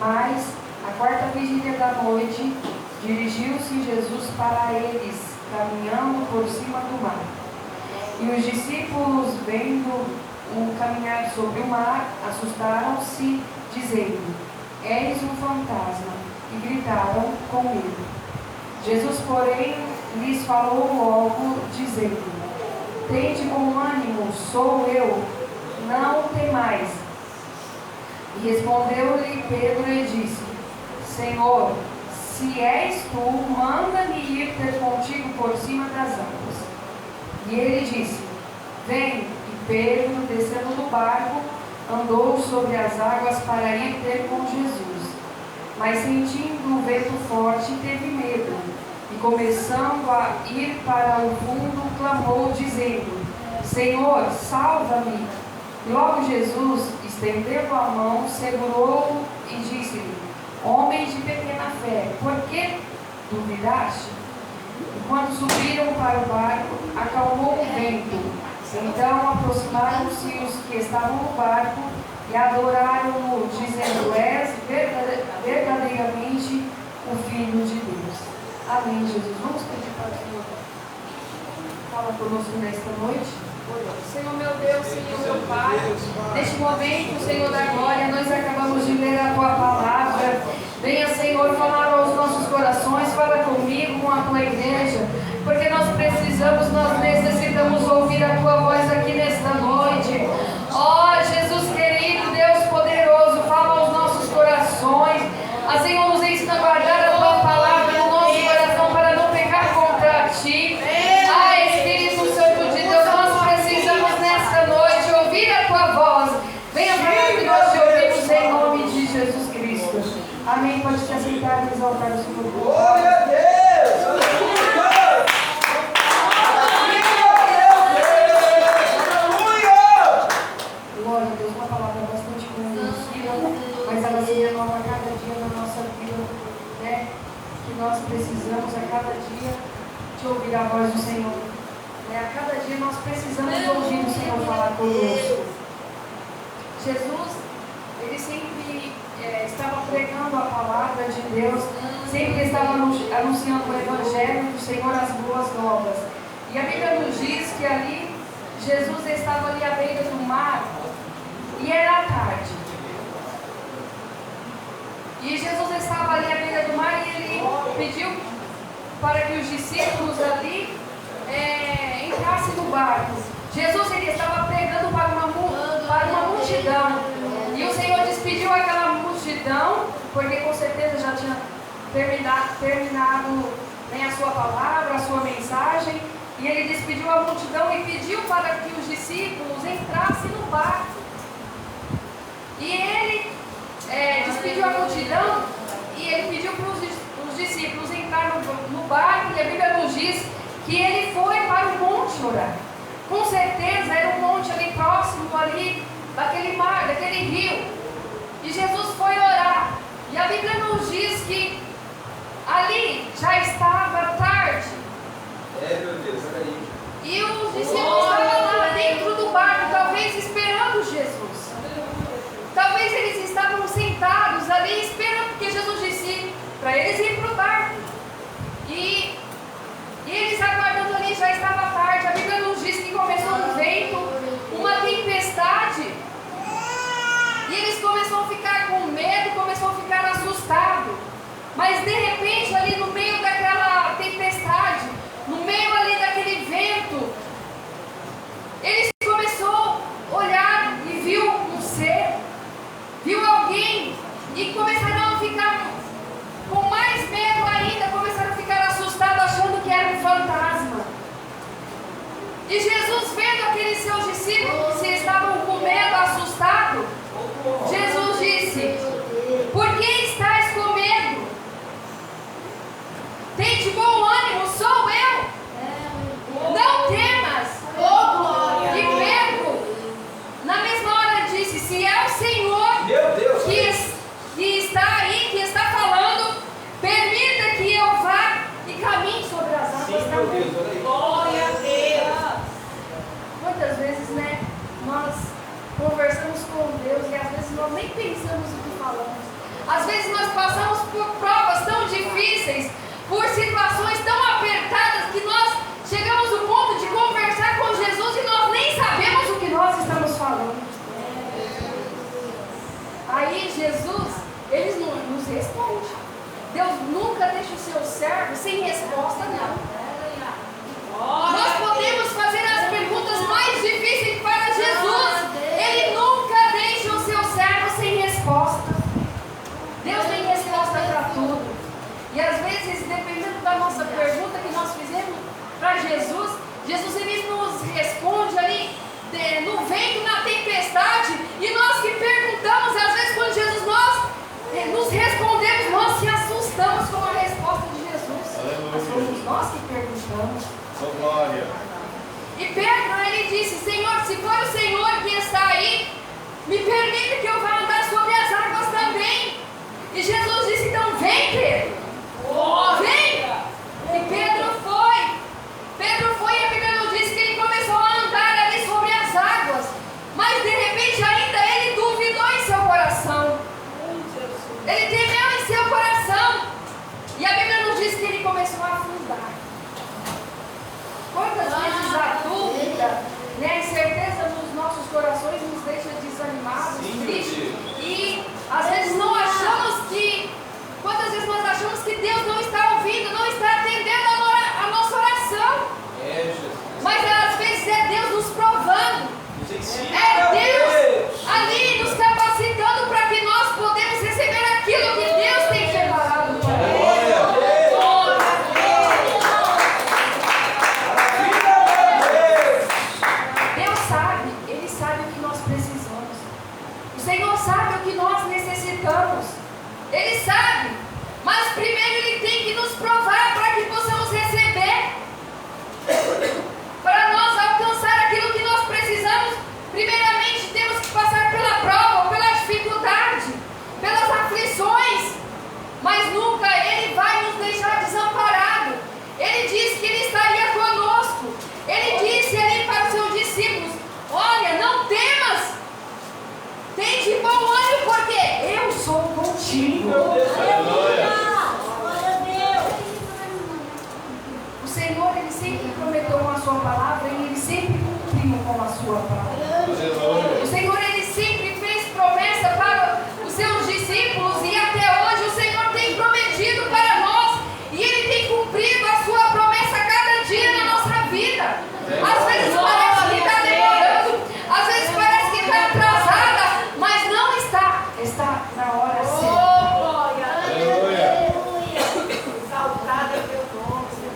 Mas, à quarta vigília da noite, dirigiu-se Jesus para eles, caminhando por cima do mar. E os discípulos, vendo-o caminhar sobre o mar, assustaram-se, dizendo: "Eis um fantasma", e gritaram com medo. Jesus, porém, lhes falou logo, dizendo: "Tende bom ânimo, sou eu, não temais." E respondeu-lhe Pedro e disse: "Senhor, se és tu, manda-me ir ter contigo por cima das águas." E ele disse: "Vem." E Pedro, descendo do barco, andou sobre as águas para ir ter com Jesus. Mas sentindo o vento forte, teve medo, e começando a ir para o fundo, clamou, dizendo: "Senhor, salva-me." Logo Jesus, estendendo a mão, segurou-o e disse-lhe: "Homem de pequena fé, por que duvidaste?" E quando subiram para o barco, acalmou o vento. Então aproximaram-se os que estavam no barco e adoraram-no, dizendo: "És verdadeiramente o Filho de Deus." Amém, Jesus. Vamos pedir para o Senhor fala conosco nesta noite. Senhor meu Deus, Senhor meu Pai, neste momento, Senhor da glória, nós acabamos de ler a Tua palavra. Venha, Senhor, falar aos nossos corações, fala comigo, com a Tua igreja, porque nós precisamos, nós necessitamos ouvir a Tua voz aqui nesta noite. Ó Jesus querido, Deus poderoso, fala aos nossos corações. A Senhor nos ensina a guardar a Tua palavra no nosso coração para não pecar contra Ti. Espírito Santo de Deus, nós precisamos nesta noite ouvir a Tua voz. Venha para que nós te ouvimos em nome de Jesus Cristo. Amém. Pode se assentar e exaltar o Senhor. Glória a Deus! Glória a Deus, uma palavra bastante conhecida, mas ela se renova a cada dia na nossa vida, né? Que nós precisamos a cada dia de ouvir a voz do Senhor. A cada dia nós precisamos ouvir o Senhor falar conosco. Jesus, ele sempre estava pregando a palavra de Deus, sempre estava anunciando o Evangelho do Senhor, as boas novas. E a Bíblia nos diz que ali, Jesus estava ali à beira do mar, e era tarde. E Jesus estava ali à beira do mar, e ele pediu para que os discípulos ali entrasse no barco. Jesus, ele estava pregando para uma multidão, e o Senhor despediu aquela multidão, porque com certeza já tinha terminado a sua palavra, a sua mensagem, e ele despediu a multidão e pediu para que os discípulos entrassem no barco. E ele despediu a multidão e ele pediu para os discípulos entrar no barco, e a Bíblia nos diz que ele foi para o monte orar. Com certeza era um monte ali próximo ali daquele mar, daquele rio. E Jesus foi orar. E a Bíblia nos diz que ali já estava tarde. Meu Deus, olha aí. E os discípulos estavam lá dentro do barco, talvez esperando Jesus. Talvez eles estavam sentados ali esperando, porque Jesus disse para eles ir para o barco. E eles aguardando ali, já estava tarde. A Bíblia nos diz que começou um vento, uma tempestade. E eles começaram a ficar com medo, começaram a ficar assustados. Mas de repente, ali no meio daquela tempestade, no meio ali daquele vento, eles começaram a olhar e viu um ser, viu alguém, e começaram a ficar com mais medo ainda, começaram a ficar assustados, achando que era um fantasma. E Jesus, vendo aqueles seus discípulos que estavam com medo, assustados, Jesus disse: "Por que estáis com medo? Tende bom ânimo, sou eu. Não temas." E Pedro, na mesma hora, disse: "Se é o Senhor Meu Deus, que Às vezes nós passamos por provas tão difíceis, por situações tão apertadas, que nós chegamos ao ponto de conversar com Jesus e nós nem sabemos o que nós estamos falando. Aí Jesus, Ele nos responde. Deus nunca deixa o seu servo sem resposta, não. Nós podemos fazer as perguntas mais difíceis para Jesus. Ele nunca deixa o seu servo sem resposta. Deus tem resposta para tudo. E às vezes, dependendo da nossa pergunta que nós fizemos para Jesus, Jesus Ele nos responde ali no vento, na tempestade. E nós que perguntamos, às vezes quando Jesus nos respondemos, nós se assustamos com a resposta de Jesus. Mas somos nós que perguntamos. Glória. E Pedro, ele disse: Senhor, se for o Senhor que está aí, me permita que eu vá andar sobre as águas também. E Jesus disse: então vem, Pedro. Vem. E Pedro foi. E a Bíblia nos diz que ele começou a andar ali sobre as águas. Mas de repente ainda ele duvidou em seu coração. Ele temeu em seu coração. E a Bíblia nos diz que ele começou a afundar. Quantas vezes a dúvida, a incerteza nos nossos corações nos deixa desanimados, tristes. E às vezes não achamos que, quantas vezes nós achamos que Deus não está ouvindo, não está atendendo a nossa oração. Mas às vezes é Deus nos provando. É Deus ali nos capacitando para que nós podemos receber aquilo que Deus tem preparado para nós. Deus sabe, Ele sabe o que nós precisamos. O Senhor sabe o que nós necessitamos. Ele sabe, mas primeiro Ele tem que nos provar para que possamos receber. Para nós alcançar aquilo que nós precisamos, primeiramente temos que passar pela prova, pela dificuldade, pelas aflições. Mas nunca Ele vai nos deixar desamparados. Ele disse que Ele estaria conosco. Ele disse ali para os seus discípulos: olha, não temas, tem de bom ânimo, porque eu sou contigo. O Senhor, Ele sempre prometeu com a sua palavra e Ele sempre cumpriu com a sua palavra. O Senhor, Ele sempre fez promessa para os seus discípulos e até hoje o Senhor tem prometido para nós e Ele tem cumprido a sua promessa cada dia na nossa vida. Às vezes parece que está demorando, às vezes parece que está atrasada, mas não está. Está na hora certa.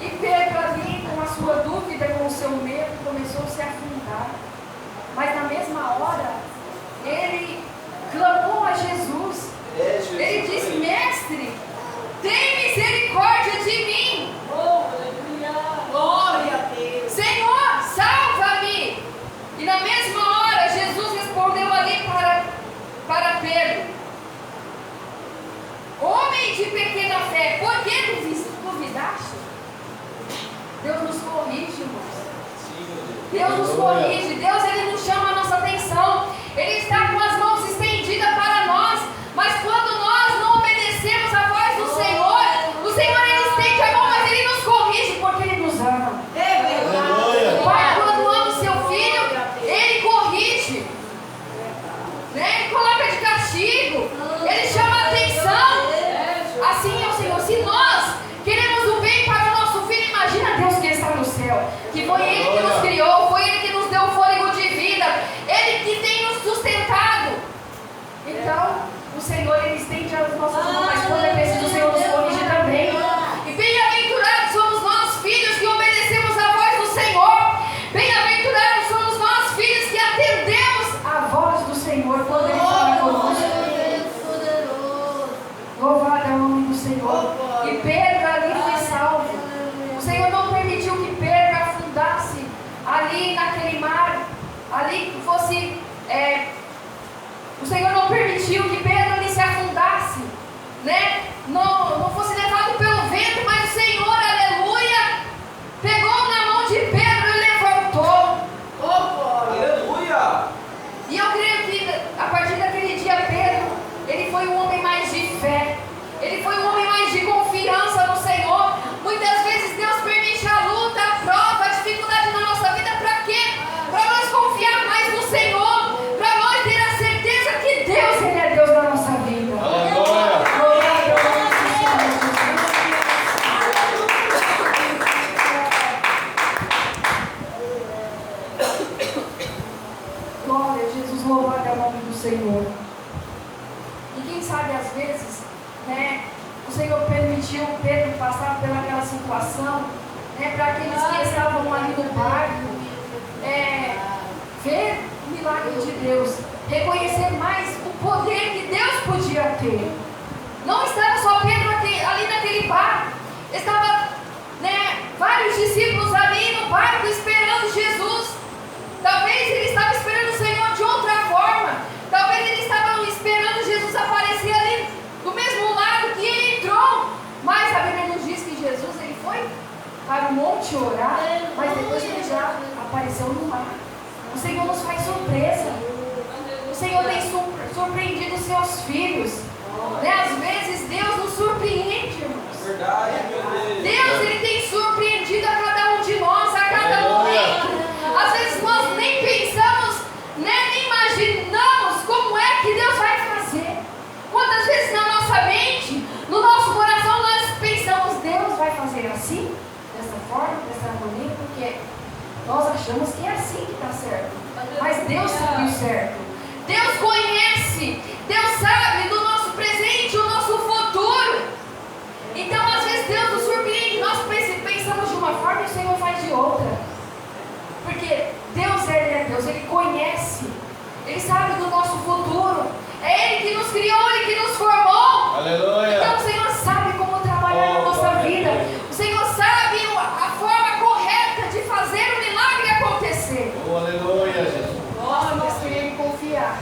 E Pedro ali, com a sua dúvida, com o seu medo, começou a se afundar. Mas na mesma hora, ele clamou a Jesus. Ele disse: mestre, tem misericórdia de mim. Glória a Deus. Senhor, salva-me. E na mesma hora, Jesus respondeu ali para Pedro: homem de pequena fé, por que duvidaste? Deus nos corrige, irmãos. Deus nos corrige. Deus, Ele nos chama a nossa atenção. Ele está com as mãos estendidas para nós. Mas quando nós não obedecemos a voz do Senhor, o Senhor, Ele estende a mão, mas Ele nos corrige porque Ele nos ama. O Pai, quando ama o seu filho, Ele corrige, Ele coloca de castigo, Ele chama a atenção. Assim é o Senhor. Se nós queremos o bem para o nosso filho, imagina Deus que está no céu, que foi Ele que nos criou, foi Ele que nos deu o fôlego de vida, Ele que tem nos sustentado. Então, o Senhor, Ele estende as nossas mãos, mas quando é preciso, o Senhor nos corrige também. E bem-aventurados somos nós, filhos, que obedecemos a voz do Senhor. Bem-aventurados somos nós, filhos, que atendemos a voz do Senhor quando Ele fala conosco. Louvado é o nome do Senhor. E Pedro ali foi salvo. O Senhor não permitiu que Pedro afundasse ali naquele mar, ali que fosse. O Senhor não permitiu que Pedro ali se afundasse, não fosse levado pelo vento, mas o Senhor, aleluia, pegou na mão de Pedro e levantou. Aleluia! E eu creio que a partir daquele dia Pedro, ele foi o homem mais de vezes, né, o Senhor permitiu Pedro passar pelaquela situação, né, para aqueles que estavam ali no barco, ver o milagre de Deus, reconhecer mais o poder que Deus podia ter. Não estava só Pedro ali naquele barco, estava, né, vários discípulos ali no barco esperando Jesus. Talvez ele estava esperando o Senhor de outra forma, talvez ele estava esperando Jesus aparecer ali do mesmo lado que ele entrou, mas a Bíblia nos diz que Jesus ele foi para o monte orar, mas depois ele já apareceu no mar. O Senhor nos faz surpresa. O Senhor tem surpreendido os seus filhos, né? Às vezes Deus nos surpreende, irmãos. Verdade, meu Deus. Deus ele tem surpreendido a cada um de nós, a cada momento. Às vezes nós nem pensamos, né, nem imaginamos como é que Deus vai fazer. Quantas vezes na nossa mente, no nosso coração, nós pensamos, Deus vai fazer assim, dessa forma, dessa maneira, porque nós achamos que é assim que está certo. Mas Deus sabe o certo. Deus conhece, Deus sabe do nosso presente, o nosso futuro. Então, às vezes, Deus nos surpreende. Nós pensamos de uma forma e o Senhor faz de outra. Porque Deus, Ele é Deus, Ele conhece, Ele sabe do nosso futuro. É Ele que nos criou, Ele que nos formou. Aleluia. Então, o Senhor sabe como trabalhar na nossa vida. O Senhor sabe a forma correta de fazer o milagre acontecer. Oh, aleluia, Jesus. Nós temos que Ele confiar.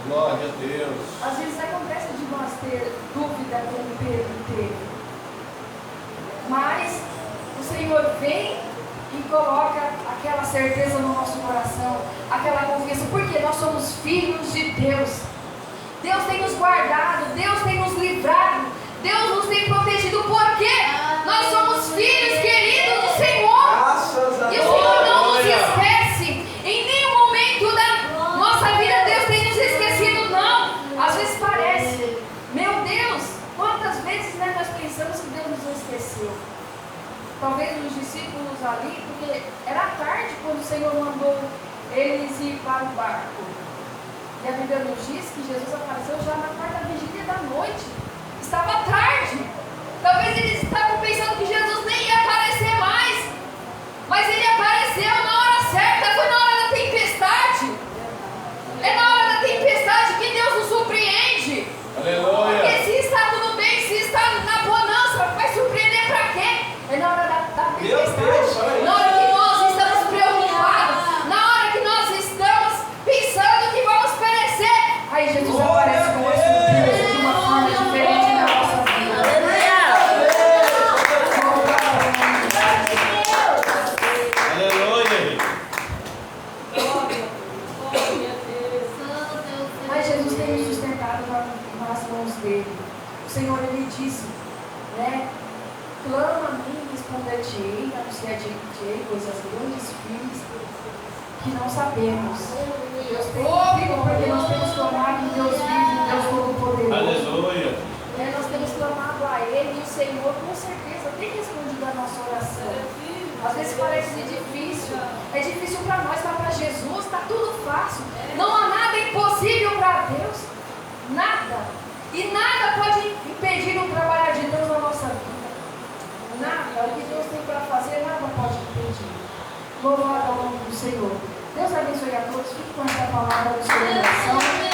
Glória a Deus. Às vezes acontece de nós ter dúvida como Pedro teve. Mas o Senhor vem e coloca aquela certeza no nosso coração, aquela confiança, porque nós somos filhos de Deus. Deus tem nos guardado, Deus tem nos livrado, Deus nos tem protegido, porque nós somos filhos queridos do Senhor. Graças a E o Senhor não nos esquece. Em nenhum momento da nossa vida Deus tem nos esquecido, não. Às vezes parece, meu Deus, quantas vezes, né, nós pensamos que Deus nos esqueceu. Talvez os discípulos ali, porque era tarde quando o Senhor mandou eles ir para o barco. E a Bíblia nos diz que Jesus apareceu já na quarta vigília da noite. Estava tarde. Talvez eles estavam pensando que Jesus nem ia aparecer mais. Mas Ele apareceu na hora certa, foi na hora da tempestade. É na hora da tempestade que Deus nos surpreende. Aleluia. Porque se está tudo bem, se está na bonança, vai surpreender para quê? É na hora da tempestade. Na hora que nós estamos preocupados, na hora que nós estamos pensando que vamos perecer, aí Jesus aparece com uma surpresa de uma forma diferente na nossa vida. Aleluia. Mas Jesus tem nos sustentado nas mãos dele. O Senhor, Ele disse, né? Clama a mim e responder-te-ei, anunciar-te-ei coisas grandes, firmes, que não sabemos. Deus tem ouvido, porque nós temos clamado em Deus vivo, em Deus Todo-Poderoso. Aleluia. Nós temos clamado a Ele e o Senhor, com certeza, tem respondido a nossa oração. Às vezes parece difícil. É difícil para nós, mas para Jesus está tudo fácil. Não há nada impossível para Deus. Nada. E nada pode impedir o trabalhar de Deus na nossa vida. Nada. O que Deus tem para fazer, nada pode impedir. Louvado ao nome do Senhor. Deus abençoe a todos. Fique com essa palavra do seu coração.